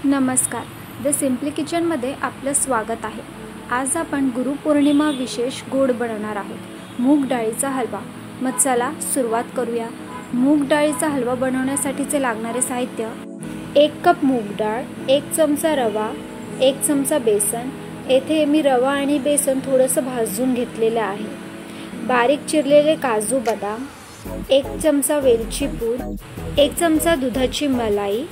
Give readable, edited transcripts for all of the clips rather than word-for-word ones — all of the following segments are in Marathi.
नमस्कार, द सिम्पली किचनमध्ये आपलं स्वागत आहे। आज आपण गुरुपौर्णिमा विशेष गोड बनवणार आहोत, मूग डाळीचा हलवा। मग चला सुरुवात करूया। मूग डाळीचा हलवा बनवण्यासाठीचे लागणारे साहित्य: 1 कप मूग डाळ, 1 चमचा रवा, 1 चमचा बेसन। येथे मी रवा आणि बेसन थोडंसं भाजून घेतलेलं आहे। बारीक चिरलेले काजू बदाम, 1 चमचा वेलची पूड, 1 चमचा दुधाची मलाई,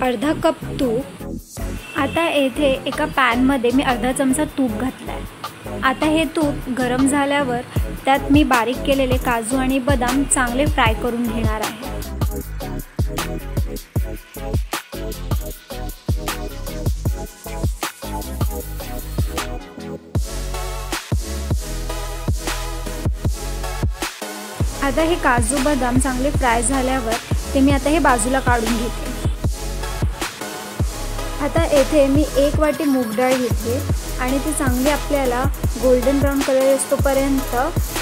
अर्धा कप तूप। आता येथे एका पॅन मध्ये मी अर्धा चमचा तूप घातलाय। आता हे तूप गरम झाल्यावर त्यात मी बारीक केलेले काजू आणि बदाम चांगले फ्राय करून घेणार आहे। आता हे काजू बदाम चांगले फ्राय झाल्यावर ते मी आता हे बाजूला काढून घेते। आता येथे मी 1 वाटी मूग डाळ घेतली आणि ती चांगली आपल्याला गोल्डन ब्राउन कलर येईपर्यंत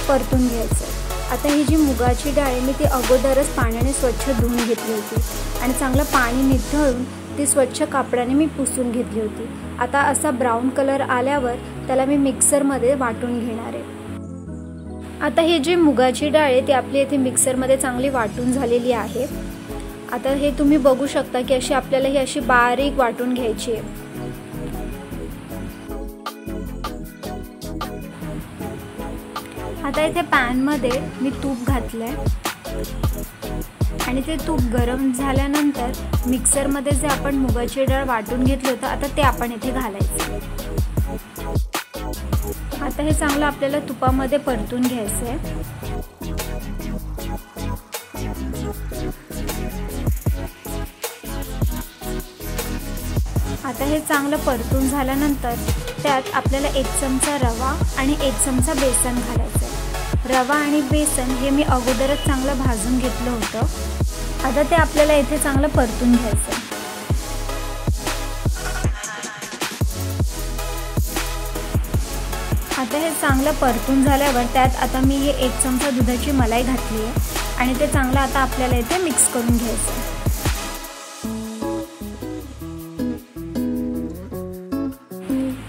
परतून घ्यायचं। आता ही जी मुगाची डाळ आहे मी ती अगोदरच पाण्याने स्वच्छ धुवून घेतली होती आणि चांगलं पाणी निथळून ती स्वच्छ कापडाने मी पुसून घेतली होती। आता असा ब्राउन कलर आल्यावर त्याला मी मिक्सरमध्ये वाटून घेणार आहे। आता ही जी मुगाची डाळ आहे ती आपली इथे मिक्सरमध्ये चांगली वाटून झालेली आहे। आता हे तुम्ही बघू शकता की अशी आपल्याला ही अशी बारीक वाटून घ्यायची आहे। आता इथे पॅन मध्ये मी तूप घातलंय आणि ते तूप गरम झाल्यानंतर मिक्सर मध्ये जे आपण मुगाची डाळ वाटून घेतलं होतं आता ते आपण इथे घालायचं। आता हे चांगलं आपल्याला तुपामध्ये परतून घ्यायचं आहे। आता हे चांगलं परतून झाल्यानंतर त्यात आपल्याला 1 चमचा रवा आणि 1 चमचा बेसन घालायचं आहे। रवा आणि बेसन हे मी अगोदरच चांगलं भाजून घेतलं होतं। आता ते आपल्याला इथे चांगलं परतून घ्यायचं आहे। आता हे चांगलं परतून झाल्यावर त्यात आता मी हे 1 चमचा दुधाची मलाई घातली आहे आणि ते चांगलं आता आपल्याला इथे मिक्स करून घ्यायचं आहे।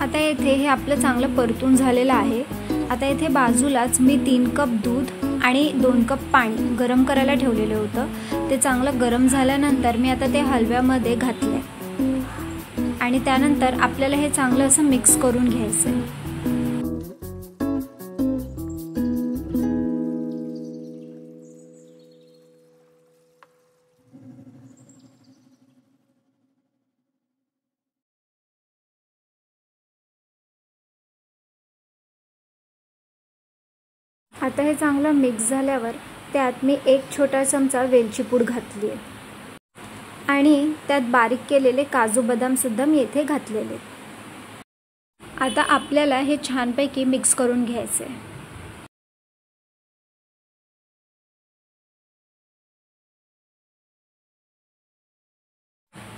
आता इथे हे आपलं चांगलं परतून झालेलं आहे। आता इथे बाजूलाच मी 3 कप दूध आणि 2 कप पाणी गरम करायला ठेवलेलं होतं। ते चांगलं गरम झाल्यानंतर मी आता ते हलव्यामध्ये घातले आणि त्यानंतर आपल्याला हे चांगलं असं मिक्स करून घ्यायचं आहे। आता हे चांगलं मिक्स झाल्यावर त्यात मी 1 छोटा चमचा वेलची पूड घातली आहे आणि त्यात बारीक केलेले काजू बदाम सुद्धा मी इथे घातलेले। आता आपल्याला हे छानपैकी मिक्स करून घ्यायचे आहे।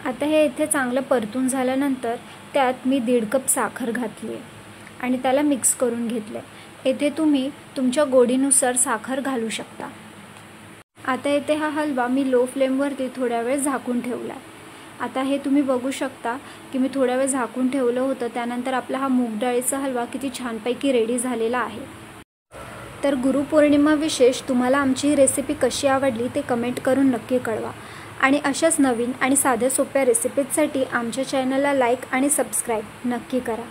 आता हे इथे चांगलं परतून झाल्यानंतर त्यात मी 1.5 कप साखर घातली आहे आणि त्याला मिक्स करून घेतले। येथे तुम्ही तुमच्या गोडीनुसार साखर घालू शकता। आता येथे हा हलवा मी लो फ्लेमवरती थोड्या वेळ झाकून ठेवला आहे। आता हे तुम्ही बघू शकता की मी थोड्या वेळ झाकून ठेवलं होतं, त्यानंतर आपला हा मूग डाळीचा हलवा किती छानपैकी रेडी झालेला आहे। तर गुरुपौर्णिमा विशेष तुम्हाला आमची ही रेसिपी कशी आवडली ते कमेंट करून नक्की कळवा आणि अशाच नवीन आणि साध्या सोप्या रेसिपीजसाठी आमच्या चॅनलला लाईक आणि सबस्क्राईब नक्की करा।